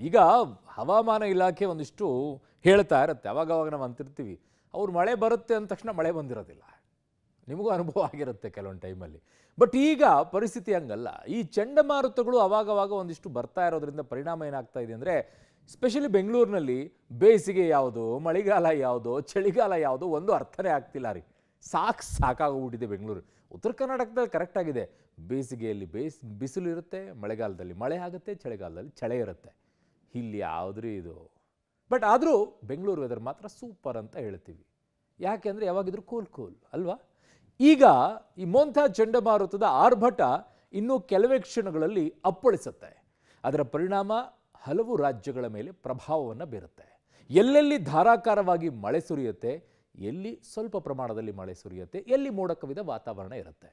ಈಗ ಹವಾಮಾನ ಇಲಾಖೆ ಒಂದಿಷ್ಟು ಹೇಳ್ತಾ ಇರುತ್ತೆ, ಅವಾಗವಾಗ ನಾವು ಅಂತಿರ್ತೀವಿ ಅವ್ರು ಮಳೆ ಬರುತ್ತೆ ಅಂದ ತಕ್ಷಣ ಮಳೆ ಬಂದಿರೋದಿಲ್ಲ. ನಿಮಗೂ ಅನುಭವ ಆಗಿರುತ್ತೆ ಕೆಲವೊಂದು ಟೈಮಲ್ಲಿ. ಬಟ್ ಈಗ ಪರಿಸ್ಥಿತಿ ಹಂಗಲ್ಲ. ಈ ಚಂಡಮಾರುತಗಳು ಅವಾಗವಾಗ ಒಂದಿಷ್ಟು ಬರ್ತಾ ಇರೋದ್ರಿಂದ ಪರಿಣಾಮ ಏನಾಗ್ತಾ ಇದೆ ಅಂದರೆ, ಸ್ಪೆಷಲಿ ಬೆಂಗಳೂರಿನಲ್ಲಿ ಬೇಸಿಗೆ ಯಾವುದೋ, ಮಳೆಗಾಲ ಯಾವುದೋ, ಚಳಿಗಾಲ ಯಾವುದೋ ಒಂದು ಅರ್ಥನೇ ಆಗ್ತಿಲ್ಲ ರೀ. ಸಾಕಾಗೋಗ್ಬಿಟ್ಟಿದೆ ಬೆಂಗಳೂರು. ಉತ್ತರ ಕರ್ನಾಟಕದಲ್ಲಿ ಕರೆಕ್ಟಾಗಿದೆ. ಬೇಸಿಗೆಯಲ್ಲಿ ಬಿಸಿಲು ಇರುತ್ತೆ, ಮಳೆಗಾಲದಲ್ಲಿ ಮಳೆ ಆಗುತ್ತೆ, ಚಳಿಗಾಲದಲ್ಲಿ ಚಳಿ ಇರುತ್ತೆ. ಇಲ್ಲಿ ಯಾವುದ್ರಿ ಇದು? ಬಟ್ ಆದರೂ ಬೆಂಗಳೂರು ವೆದರ್ ಮಾತ್ರ ಸೂಪರ್ ಅಂತ ಹೇಳ್ತೀವಿ. ಯಾಕೆ ಅಂದರೆ ಯಾವಾಗಿದ್ರೂ ಕೂಲ್ ಅಲ್ವಾ? ಈಗ ಈ ಮೋಂಥಾ ಚಂಡಮಾರುತದ ಆರ್ಭಟ ಇನ್ನೂ ಕೆಲವೇ ಕ್ಷಣಗಳಲ್ಲಿ ಅಪ್ಪಳಿಸುತ್ತೆ. ಅದರ ಪರಿಣಾಮ ಹಲವು ರಾಜ್ಯಗಳ ಮೇಲೆ ಪ್ರಭಾವವನ್ನು ಬೀರುತ್ತೆ. ಎಲ್ಲೆಲ್ಲಿ ಧಾರಾಕಾರವಾಗಿ ಮಳೆ ಸುರಿಯುತ್ತೆ, ಎಲ್ಲಿ ಸ್ವಲ್ಪ ಪ್ರಮಾಣದಲ್ಲಿ ಮಳೆ ಸುರಿಯುತ್ತೆ, ಎಲ್ಲಿ ಮೋಡ ಕವಿದ ವಾತಾವರಣ ಇರುತ್ತೆ.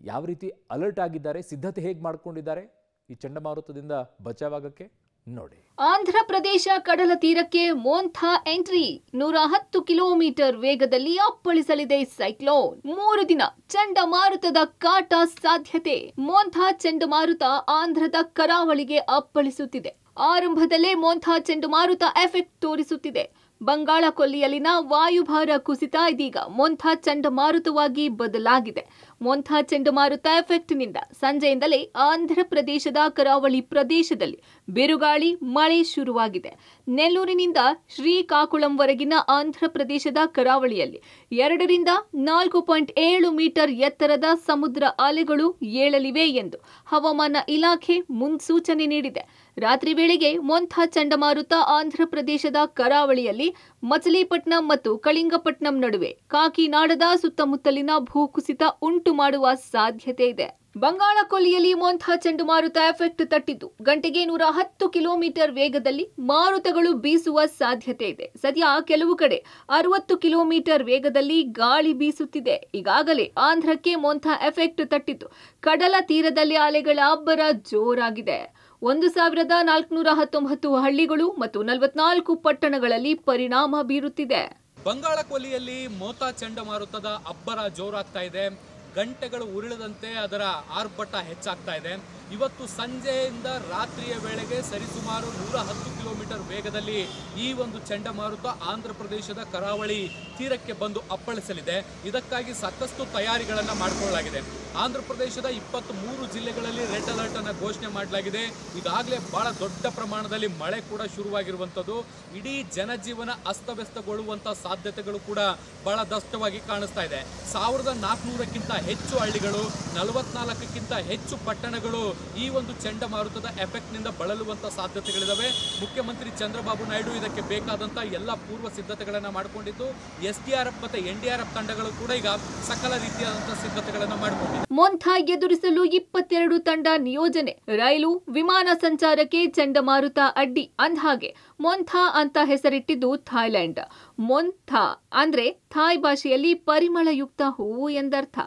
ಯಾವ ರೀತಿ ಅಲರ್ಟ್ ಆಗಿದ್ದಾರೆ, ಸಿದ್ಧತೆ ಹೇಗೆ ಮಾಡಿಕೊಂಡಿದ್ದಾರೆ ಈ ಚಂಡಮಾರುತದಿಂದ ಬಚಾವಾಗಕ್ಕೆ ನೋಡಿ. ಆಂಧ್ರ ಪ್ರದೇಶ ಕಡಲ ತೀರಕ್ಕೆ ಮೋಂಥಾ ಎಂಟ್ರಿ. 110 ಕಿಲೋಮೀಟರ್ ವೇಗದಲ್ಲಿ ಅಪ್ಪಳಿಸಲಿದೆ ಸೈಕ್ಲೋನ್. 3 ದಿನ ಚಂಡಮಾರುತದ ಕಾಟ ಸಾಧ್ಯತೆ. ಮೋಂಥಾ ಚಂಡಮಾರುತ ಆಂಧ್ರದ ಕರಾವಳಿಗೆ ಅಪ್ಪಳಿಸುತ್ತಿದೆ. ಆರಂಭದಲ್ಲೇ ಮೋಂಥಾ ಚಂಡಮಾರುತ ಎಫೆಕ್ಟ್ ತೋರಿಸುತ್ತಿದೆ. ಬಂಗಾಳ ಕೊಲ್ಲಿಯಲ್ಲಿನ ವಾಯುಭಾರ ಕುಸಿತ ಇದೀಗ ಮೋಂಥಾ ಚಂಡಮಾರುತವಾಗಿ ಬದಲಾಗಿದೆ. ಮೋಂಥಾ ಚಂಡಮಾರುತ ಎಫೆಕ್ಟ್ನಿಂದ ಸಂಜೆಯಿಂದಲೇ ಆಂಧ್ರ ಪ್ರದೇಶದ ಕರಾವಳಿ ಪ್ರದೇಶದಲ್ಲಿ ಬಿರುಗಾಳಿ ಮಳೆ ಶುರುವಾಗಿದೆ. ನೆಲ್ಲೂರಿನಿಂದ ಶ್ರೀಕಾಕುಳಂವರೆಗಿನ ಆಂಧ್ರ ಪ್ರದೇಶದ ಕರಾವಳಿಯಲ್ಲಿ 2 ರಿಂದ 4.7 ಮೀಟರ್ ಎತ್ತರದ ಸಮುದ್ರ ಅಲೆಗಳು ಏಳಲಿವೆ ಎಂದು ಹವಾಮಾನ ಇಲಾಖೆ ಮುನ್ಸೂಚನೆ ನೀಡಿದೆ. ರಾತ್ರಿ ವೇಳೆಗೆ ಮೋಂಥಾ ಚಂಡಮಾರುತ ಆಂಧ್ರ ಪ್ರದೇಶದ ಕರಾವಳಿಯಲ್ಲಿ ಮಚಲಿಪಟ್ನಂ ಮತ್ತು ಕಳಿಂಗಪಟ್ನಂ ನಡುವೆ ಕಾಕಿನಾಡದ ಸುತ್ತಮುತ್ತಲಿನ ಭೂಕುಸಿತ ಉಂಟು ಮಾಡುವ ಸಾಧ್ಯತೆ ಇದೆ. ಬಂಗಾಳ ಕೊಲ್ಲಿಯಲ್ಲಿ ಮೋಂಥಾ ಚಂಡಮಾರುತ ಎಫೆಕ್ಟ್ ತಟ್ಟಿದ್ದು ಗಂಟೆಗೆ 110 ಕಿಲೋಮೀಟರ್ ವೇಗದಲ್ಲಿ ಮಾರುತಗಳು ಬೀಸುವ ಸಾಧ್ಯತೆ ಇದೆ. ಸದ್ಯ ಕೆಲವು ಕಡೆ 60 ಕಿಲೋಮೀಟರ್ ವೇಗದಲ್ಲಿ ಗಾಳಿ ಬೀಸುತ್ತಿದೆ. ಈಗಾಗಲೇ ಆಂಧ್ರಕ್ಕೆ ಮೋಂಥಾ ಎಫೆಕ್ಟ್ ತಟ್ಟಿದ್ದು ಕಡಲ ತೀರದಲ್ಲಿ ಅಲೆಗಳ ಅಬ್ಬರ ಜೋರಾಗಿದೆ. 1419 ಹಳ್ಳಿಗಳು ಮತ್ತು 44 ಪಟ್ಟಣಗಳಲ್ಲಿ ಪರಿಣಾಮ ಬೀರುತ್ತಿದೆ. ಬಂಗಾಳ ಕೊಲ್ಲಿಯಲ್ಲಿ ಮೋಂಥಾ ಚಂಡಮಾರುತದ ಅಬ್ಬರ ಜೋರಾಗ್ತಾ ಇದೆ. ಗಂಟೆಗಳು ಉರುಳದಂತೆ ಅದರ ಆರ್ಭಟ ಹೆಚ್ಚಾಗ್ತಾ ಇದೆ. ಇವತ್ತು ಸಂಜೆಯಿಂದ ರಾತ್ರಿಯ ವೇಳೆಗೆ ಸರಿಸುಮಾರು 110 ಕಿಲೋಮೀಟರ್ ವೇಗದಲ್ಲಿ ಈ ಒಂದು ಚಂಡಮಾರುತ ಆಂಧ್ರ ಪ್ರದೇಶದ ಕರಾವಳಿ ತೀರಕ್ಕೆ ಬಂದು ಅಪ್ಪಳಿಸಲಿದೆ. ಇದಕ್ಕಾಗಿ ಸಾಕಷ್ಟು ತಯಾರಿಗಳನ್ನು ಮಾಡಿಕೊಳ್ಳಲಾಗಿದೆ. ಆಂಧ್ರ ಪ್ರದೇಶದ 23 ಜಿಲ್ಲೆಗಳಲ್ಲಿ ರೆಡ್ ಅಲರ್ಟ್ ಅನ್ನು ಘೋಷಣೆ ಮಾಡಲಾಗಿದೆ. ಈಗಾಗಲೇ ಬಹಳ ದೊಡ್ಡ ಪ್ರಮಾಣದಲ್ಲಿ ಮಳೆ ಕೂಡ ಶುರುವಾಗಿರುವಂಥದ್ದು. ಇಡೀ ಜನಜೀವನ ಅಸ್ತವ್ಯಸ್ತಗೊಳ್ಳುವಂಥ ಸಾಧ್ಯತೆಗಳು ಕೂಡ ಬಹಳ ದಷ್ಟವಾಗಿ ಕಾಣಿಸ್ತಾ ಇದೆ. 1400ಕ್ಕಿಂತ ಹೆಚ್ಚು ಹಳ್ಳಿಗಳು, 44ಕ್ಕಿಂತ ಹೆಚ್ಚು ಪಟ್ಟಣಗಳು ಈ ಒಂದು ಚಂಡಮಾರುತದ ಎಫೆಕ್ಟ್ ನಿಂದ ಬಳಲುವಂತ ಸಾಧ್ಯತೆಗಳಿದಾವೆ. ಮುಖ್ಯಮಂತ್ರಿ ಚಂದ್ರಬಾಬು ನಾಯ್ಡು ಇದಕ್ಕೆ ಬೇಕಾದಂತ ಎಲ್ಲ ಪೂರ್ವ ಸಿದ್ಧತೆಗಳನ್ನು ಮಾಡಿಕೊಂಡಿದ್ದು, SDRF ಮತ್ತು NDRF ತಂಡಗಳು ಕೂಡ ಈಗ ಸಕಲ ರೀತಿಯಾದಂತಹ ಸಿದ್ಧತೆಗಳನ್ನು ಮಾಡಿಕೊಂಡಿದೆ. ಮೋಂಥಾ ಎದುರಿಸಲು 22 ತಂಡ ನಿಯೋಜನೆ. ರೈಲು, ವಿಮಾನ ಸಂಚಾರಕ್ಕೆ ಚಂಡಮಾರುತ ಅಡ್ಡಿ. ಅಂದಹಾಗೆ ಮೋಂಥಾ ಅಂತ ಹೆಸರಿಟ್ಟಿದ್ದು ಥಾಯ್ಲೆಂಡ್. ಮೋಂಥಾ ಅಂದ್ರೆ ಥಾಯ್ ಭಾಷೆಯಲ್ಲಿ ಪರಿಮಳಯುಕ್ತ ಹೂವು ಎಂದರ್ಥ.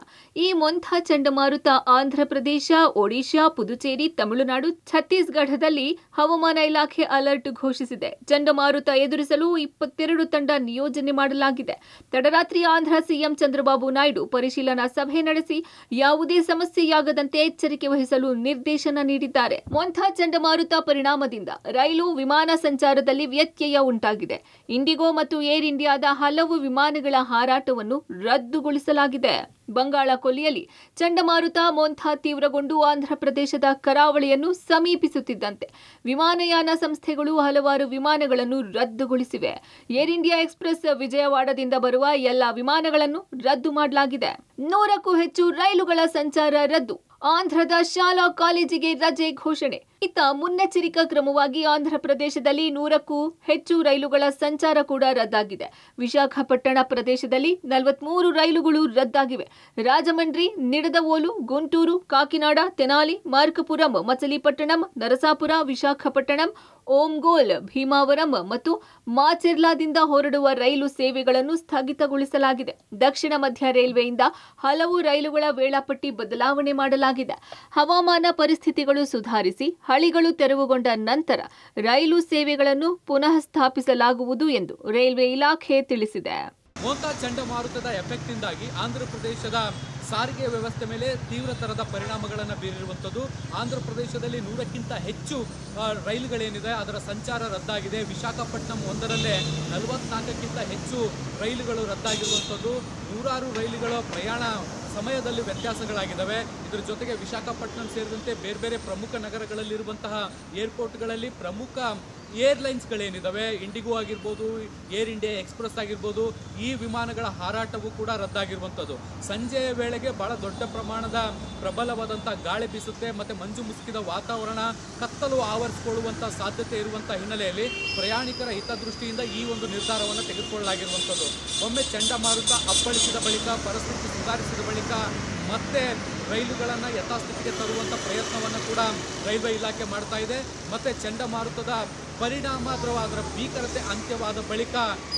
ಈ ಮೋಂಥಾ ಚಂಡಮಾರುತ ಆಂಧ್ರ ಪ್ರದೇಶ, ಒಡಿಶಾ, ಪುದುಚೇರಿ, ತಮಿಳುನಾಡು, ಛತ್ತೀಸ್ಗಢದಲ್ಲಿ ಹವಾಮಾನ ಇಲಾಖೆ ಅಲರ್ಟ್ ಘೋಷಿಸಿದೆ. ಚಂಡಮಾರುತ ಎದುರಿಸಲು 22 ತಂಡ ನಿಯೋಜನೆ ಮಾಡಲಾಗಿದೆ. ತಡರಾತ್ರಿ ಆಂಧ್ರ ಸಿಎಂ ಚಂದ್ರಬಾಬು ನಾಯ್ಡು ಪರಿಶೀಲನಾ ಸಭೆ ನಡೆಸಿ ಯಾವುದೇ ಸಮಸ್ಯೆಯಾಗದಂತೆ ಎಚ್ಚರಿಕೆ ವಹಿಸಲು ನಿರ್ದೇಶನ ನೀಡಿದ್ದಾರೆ. ಮೋಂಥಾ ಚಂಡಮಾರುತ ಪರಿಣಾಮದಿಂದ ರೈಲು, ವಿಮಾನ ಸಂಚಾರದಲ್ಲಿ ವ್ಯತ್ಯಯ ಉಂಟಾಗಿದೆ. ಇಂಡಿಗೋ ಮತ್ತು ಏರ್ ಇಂಡಿಯಾದ ಹಲವು ವಿಮಾನಗಳ ಹಾರಾಟವನ್ನು ರದ್ದುಗೊಳಿಸಲಾಗಿದೆ. ಬಂಗಾಳ ಕೊಲ್ಲಿಯಲ್ಲಿ ಚಂಡಮಾರುತ ಮೋಂಥಾ ತೀವ್ರಗೊಂಡು ಆಂಧ್ರ ಪ್ರದೇಶದ ಕರಾವಳಿಯನ್ನು ಸಮೀಪಿಸುತ್ತಿದ್ದಂತೆ ವಿಮಾನಯಾನ ಸಂಸ್ಥೆಗಳು ಹಲವಾರು ವಿಮಾನಗಳನ್ನು ರದ್ದುಗೊಳಿಸಿವೆ. ಏರ್ ಇಂಡಿಯಾ ಎಕ್ಸ್ಪ್ರೆಸ್ ವಿಜಯವಾಡದಿಂದ ಬರುವ ಎಲ್ಲ ವಿಮಾನಗಳನ್ನು ರದ್ದು ಮಾಡಲಾಗಿದೆ. 100ಕ್ಕೂ ಹೆಚ್ಚು ರೈಲುಗಳ ಸಂಚಾರ ರದ್ದು. ಆಂಧ್ರದ ಶಾಲಾ ಕಾಲೇಜಿಗೆ ರಜೆ ಘೋಷಣೆ. ಇತ್ತ ಮುನ್ನೆಚ್ಚರಿಕಾ ಕ್ರಮವಾಗಿ ಆಂಧ್ರ ಪ್ರದೇಶದಲ್ಲಿ 100ಕ್ಕೂ ಹೆಚ್ಚು ರೈಲುಗಳ ಸಂಚಾರ ಕೂಡ ರದ್ದಾಗಿದೆ. ವಿಶಾಖಪಟ್ಟಣ ಪ್ರದೇಶದಲ್ಲಿ 43 ರೈಲುಗಳು ರದ್ದಾಗಿವೆ. ರಾಜಮಂಡ್ರಿ, ನಿಡದವೋಲು, ಗುಂಟೂರು, ಕಾಕಿನಾಡ, ತೆನಾಲಿ, ಮಾರ್ಕಪುರಂ, ಮಚಲಿಪಟ್ಟಣಂ, ನರಸಾಪುರ, ವಿಶಾಖಪಟ್ಟಣಂ, ಓಂಗೋಲ್, ಭೀಮಾವರಂ ಮತ್ತು ಮಾಚೆರ್ಲಾದಿಂದ ಹೊರಡುವ ರೈಲು ಸೇವೆಗಳನ್ನು ಸ್ಥಗಿತಗೊಳಿಸಲಾಗಿದೆ. ದಕ್ಷಿಣ ಮಧ್ಯ ರೈಲ್ವೆಯಿಂದ ಹಲವು ರೈಲುಗಳ ವೇಳಾಪಟ್ಟಿ ಬದಲಾವಣೆ ಮಾಡಲಾಗಿದೆ. ಹವಾಮಾನ ಪರಿಸ್ಥಿತಿಗಳು ಸುಧಾರಿಸಿ ಹಳಿಗಳು ತೆರವುಗೊಂಡ ನಂತರ ರೈಲು ಸೇವೆಗಳನ್ನು ಪುನಃ ಸ್ಥಾಪಿಸಲಾಗುವುದು ಎಂದು ರೈಲ್ವೆ ಇಲಾಖೆ ತಿಳಿಸಿದೆ. ಮೋಂಥಾ ಚಂಡಮಾರುತದ ಎಫೆಕ್ಟ್ನಿಂದಾಗಿ ಆಂಧ್ರ ಪ್ರದೇಶದ ಸಾರಿಗೆ ವ್ಯವಸ್ಥೆ ಮೇಲೆ ತೀವ್ರತರದ ಪರಿಣಾಮಗಳನ್ನು ಬೀರಿರುವಂಥದ್ದು. ಆಂಧ್ರ ಪ್ರದೇಶದಲ್ಲಿ 100ಕ್ಕಿಂತ ಹೆಚ್ಚು ರೈಲುಗಳೇನಿದೆ ಅದರ ಸಂಚಾರ ರದ್ದಾಗಿದೆ. ವಿಶಾಖಪಟ್ಟಣಂ ಒಂದರಲ್ಲೇ 44ಕ್ಕಿಂತ ಹೆಚ್ಚು ರೈಲುಗಳು ರದ್ದಾಗಿರುವಂಥದ್ದು. ನೂರಾರು ರೈಲುಗಳ ಪ್ರಯಾಣ ಸಮಯದಲ್ಲಿ ವ್ಯತ್ಯಾಸಗಳಾಗಿದ್ದಾವೆ. ಇದರ ಜೊತೆಗೆ ವಿಶಾಖಪಟ್ಟಣಂ ಸೇರಿದಂತೆ ಬೇರೆ ಬೇರೆ ಪ್ರಮುಖ ನಗರಗಳಲ್ಲಿರುವಂತಹ ಏರ್ಪೋರ್ಟ್ಗಳಲ್ಲಿ ಪ್ರಮುಖ ಏರ್ಲೈನ್ಸ್ಗಳೇನಿದ್ದಾವೆ, ಇಂಡಿಗೋ ಆಗಿರ್ಬೋದು, ಏರ್ ಇಂಡಿಯಾ ಎಕ್ಸ್ಪ್ರೆಸ್ ಆಗಿರ್ಬೋದು, ಈ ವಿಮಾನಗಳ ಹಾರಾಟವೂ ಕೂಡ ರದ್ದಾಗಿರುವಂಥದ್ದು. ಸಂಜೆಯ ವೇಳೆಗೆ ಬಹಳ ದೊಡ್ಡ ಪ್ರಮಾಣದ ಪ್ರಬಲವಾದಂಥ ಗಾಳಿ ಬೀಸುತ್ತೆ ಮತ್ತು ಮಂಜು ಮುಸುಕಿದ ವಾತಾವರಣ, ಕತ್ತಲು ಆವರಿಸಿಕೊಳ್ಳುವಂಥ ಸಾಧ್ಯತೆ ಇರುವಂಥ ಹಿನ್ನೆಲೆಯಲ್ಲಿ ಪ್ರಯಾಣಿಕರ ಹಿತದೃಷ್ಟಿಯಿಂದ ಈ ಒಂದು ನಿರ್ಧಾರವನ್ನು ತೆಗೆದುಕೊಳ್ಳಲಾಗಿರುವಂಥದ್ದು. ಒಮ್ಮೆ ಚಂಡಮಾರುತ ಅಪ್ಪಳಿಸಿದ ಬಳಿಕ, ಪರಿಸ್ಥಿತಿ ಸುಧಾರಿಸಿದ ಬಳಿಕ ಮತ್ತೆ ರೈಲುಗಳನ್ನು ಯಥಾಸ್ಥಿತಿಗೆ ತರುವಂಥ ಪ್ರಯತ್ನವನ್ನು ಕೂಡ ರೈಲ್ವೆ ಇಲಾಖೆ ಮಾಡ್ತಾ ಇದೆ. ಮತ್ತು ಚಂಡಮಾರುತದ ಪರಿಣಾಮ ಅಥವಾ ಅದರ ಭೀಕರತೆ ಅಂತ್ಯವಾದ ಬಳಿಕ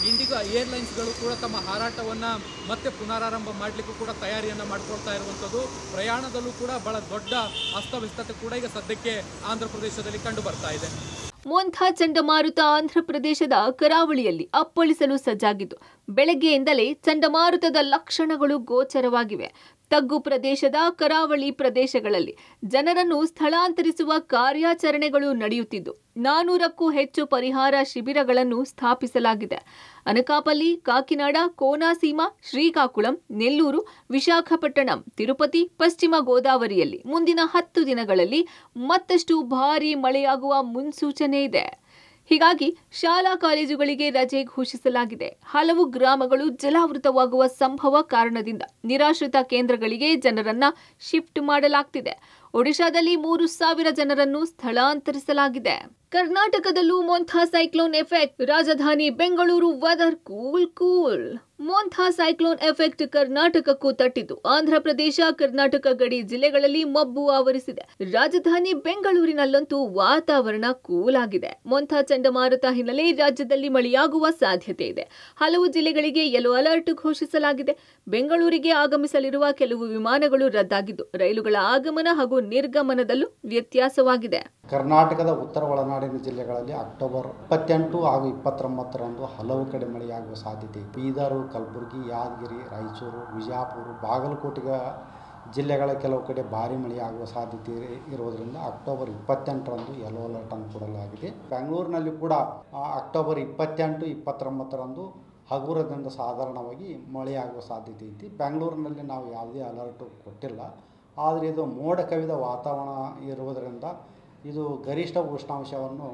ಇಂಡಿಗೋ ಏರ್ಲೈನ್ಸ್ಗಳು ಕೂಡ ತಮ್ಮ ಹಾರಾಟವನ್ನು ಮತ್ತೆ ಪುನರಾರಂಭ ಮಾಡಲಿಕ್ಕೂ ಕೂಡ ತಯಾರಿಯನ್ನು ಮಾಡಿಕೊಳ್ತಾ ಇರುವಂಥದ್ದು. ಪ್ರಯಾಣದಲ್ಲೂ ಕೂಡ ಬಹಳ ದೊಡ್ಡ ಅಸ್ತವ್ಯಸ್ತತೆ ಕೂಡ ಈಗ ಸದ್ಯಕ್ಕೆ ಆಂಧ್ರ ಪ್ರದೇಶದಲ್ಲಿ ಕಂಡು ಬರ್ತಾ ಇದೆ. ಮೊಂಥಾ ಚಂಡಮಾರುತ ಆಂಧ್ರ ಪ್ರದೇಶದ ಕರಾವಳಿಯಲ್ಲಿ ಅಪ್ಪಳಿಸಲು ಸಜ್ಜಾಗಿದ್ದು, ಬೆಳಗ್ಗೆಯಿಂದಲೇ ಚಂಡಮಾರುತದ ಲಕ್ಷಣಗಳು ಗೋಚರವಾಗಿವೆ. ತಗ್ಗು ಪ್ರದೇಶದ ಕರಾವಳಿ ಪ್ರದೇಶಗಳಲ್ಲಿ ಜನರನ್ನು ಸ್ಥಳಾಂತರಿಸುವ ಕಾರ್ಯಾಚರಣೆಗಳು ನಡೆಯುತ್ತಿದ್ದು, 400ಕ್ಕೂ ಹೆಚ್ಚು ಪರಿಹಾರ ಶಿಬಿರಗಳನ್ನು ಸ್ಥಾಪಿಸಲಾಗಿದೆ. ಅನಕಾಪಲ್ಲಿ, ಕಾಕಿನಾಡ, ಕೋನಸೀಮ, ಶ್ರೀಕಾಕುಳಂ, ನೆಲ್ಲೂರು, ವಿಶಾಖಪಟ್ಟಣಂ, ತಿರುಪತಿ, ಪಶ್ಚಿಮ ಗೋದಾವರಿಯಲ್ಲಿ ಮುಂದಿನ 10 ದಿನಗಳಲ್ಲಿ ಮತ್ತಷ್ಟು ಭಾರೀ ಮಳೆಯಾಗುವ ಮುನ್ಸೂಚನೆ ಇದೆ. ಹೀಗಾಗಿ ಶಾಲಾ ಕಾಲೇಜುಗಳಿಗೆ ರಜೆ ಘೋಷಿಸಲಾಗಿದೆ. ಹಲವು ಗ್ರಾಮಗಳು ಜಲಾವೃತವಾಗುವ ಸಂಭವ ಕಾರಣದಿಂದ ನಿರಾಶ್ರಿತ ಕೇಂದ್ರಗಳಿಗೆ ಜನರನ್ನ ಶಿಫ್ಟ್ ಮಾಡಲಾಗ್ತಿದೆ. ಒಡಿಶಾದಲ್ಲಿ 3,000 ಜನರನ್ನು ಸ್ಥಳಾಂತರಿಸಲಾಗಿದೆ. ಕರ್ನಾಟಕದಲ್ಲೂ ಮೊಂಥಾ ಸೈಕ್ಲೋನ್ ಎಫೆಕ್ಟ್. ರಾಜಧಾನಿ Bengaluru weather cool. Montha cyclone effect ಕರ್ನಾಟಕಕ್ಕೂ ತಟ್ಟಿದ್ದು, ಆಂಧ್ರ ಪ್ರದೇಶ ಕರ್ನಾಟಕ ಗಡಿ ಜಿಲ್ಲೆಗಳಲ್ಲಿ ಮಬ್ಬು ಆವರಿಸಿದೆ. ರಾಜಧಾನಿ ಬೆಂಗಳೂರಿನಲ್ಲಂತೂ ವಾತಾವರಣ ಕೂಲ್ ಆಗಿದೆ. ಮೊಂಥಾ ಚಂಡಮಾರುತ ಹಿನ್ನೆಲೆ ರಾಜ್ಯದಲ್ಲಿ ಮಳೆಯಾಗುವ ಸಾಧ್ಯತೆ ಇದೆ. ಹಲವು ಜಿಲ್ಲೆಗಳಿಗೆ ಯೆಲ್ಲೋ ಅಲರ್ಟ್ ಘೋಷಿಸಲಾಗಿದೆ. ಬೆಂಗಳೂರಿಗೆ ಆಗಮಿಸಲಿರುವ ಕೆಲವು ವಿಮಾನಗಳು ರದ್ದಾಗಿದ್ದು, ರೈಲುಗಳ ಆಗಮನ ಹಾಗೂ ನಿರ್ಗಮನದಲ್ಲೂ ವ್ಯತ್ಯಾಸವಾಗಿದೆ. ಕರ್ನಾಟಕದ ಉತ್ತರ ಒಳನಾಡಿನ ಜಿಲ್ಲೆಗಳಲ್ಲಿ ಅಕ್ಟೋಬರ್ 28 ಹಾಗೂ 29ರಂದು ಹಲವು ಕಡೆ ಮಳೆಯಾಗುವ ಸಾಧ್ಯತೆ ಇದೆ. ಬೀದರು, ಕಲಬುರಗಿ, ಯಾದಗಿರಿ, ರಾಯಚೂರು, ವಿಜಯಪುರ, ಬಾಗಲಕೋಟೆ ಜಿಲ್ಲೆಗಳ ಕೆಲವು ಕಡೆ ಭಾರಿ ಮಳೆಯಾಗುವ ಸಾಧ್ಯತೆ ಇರುವುದರಿಂದ ಅಕ್ಟೋಬರ್ 28ರಂದು ಯೆಲ್ಲೋ ಅಲರ್ಟ್ ಅನ್ನು ಕೊಡಲಾಗಿದೆ. ಬೆಂಗಳೂರಿನಲ್ಲಿ ಕೂಡ ಅಕ್ಟೋಬರ್ 28, 29ರಂದು ಹಗುರದಿಂದ ಸಾಧಾರಣವಾಗಿ ಮಳೆಯಾಗುವ ಸಾಧ್ಯತೆ ಐತಿ. ಬೆಂಗಳೂರಿನಲ್ಲಿ ನಾವು ಯಾವುದೇ ಅಲರ್ಟ್ ಕೊಟ್ಟಿಲ್ಲ. ಆದರೆ ಇದು ಮೋಡ ಕವಿದ ವಾತಾವರಣ ಇರುವುದರಿಂದ ಇದು ಗರಿಷ್ಠ ಉಷ್ಣಾಂಶವನ್ನು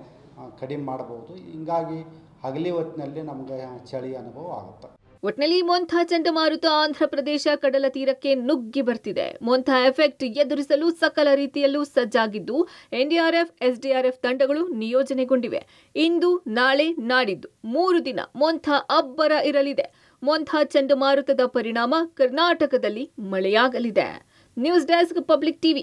ಕಡಿಮೆ ಮಾಡಬಹುದು. ಹೀಗಾಗಿ ಹಗಲಿ ಹೊತ್ತಿನಲ್ಲಿ ನಮಗೆ ಚಳಿ ಅನುಭವ ಆಗುತ್ತೆ. ಒಟ್ನಲ್ಲಿ ಮೊಂಥಾ ಚಂಡಮಾರುತ ಆಂಧ್ರ ಪ್ರದೇಶ ಕಡಲ ತೀರಕ್ಕೆ ನುಗ್ಗಿ ಬರ್ತಿದೆ. ಮೊಂಥಾ ಎಫೆಕ್ಟ್ ಎದುರಿಸಲು ಸಕಲ ರೀತಿಯಲ್ಲೂ ಸಜ್ಜಾಗಿದ್ದು, ಎನ್ಡಿಆರ್ಎಫ್, ಎಸ್ಡಿಆರ್ಎಫ್ ತಂಡಗಳು ನಿಯೋಜನೆಗೊಂಡಿವೆ. ಇಂದು, ನಾಳೆ, ನಾಡಿದ್ದು 3 ದಿನ ಮೊಂಥಾ ಅಬ್ಬರ ಇರಲಿದೆ. ಮೊಂಥಾ ಚಂಡಮಾರುತದ ಪರಿಣಾಮ ಕರ್ನಾಟಕದಲ್ಲಿ ಮಳೆಯಾಗಲಿದೆ. News desk, public TV.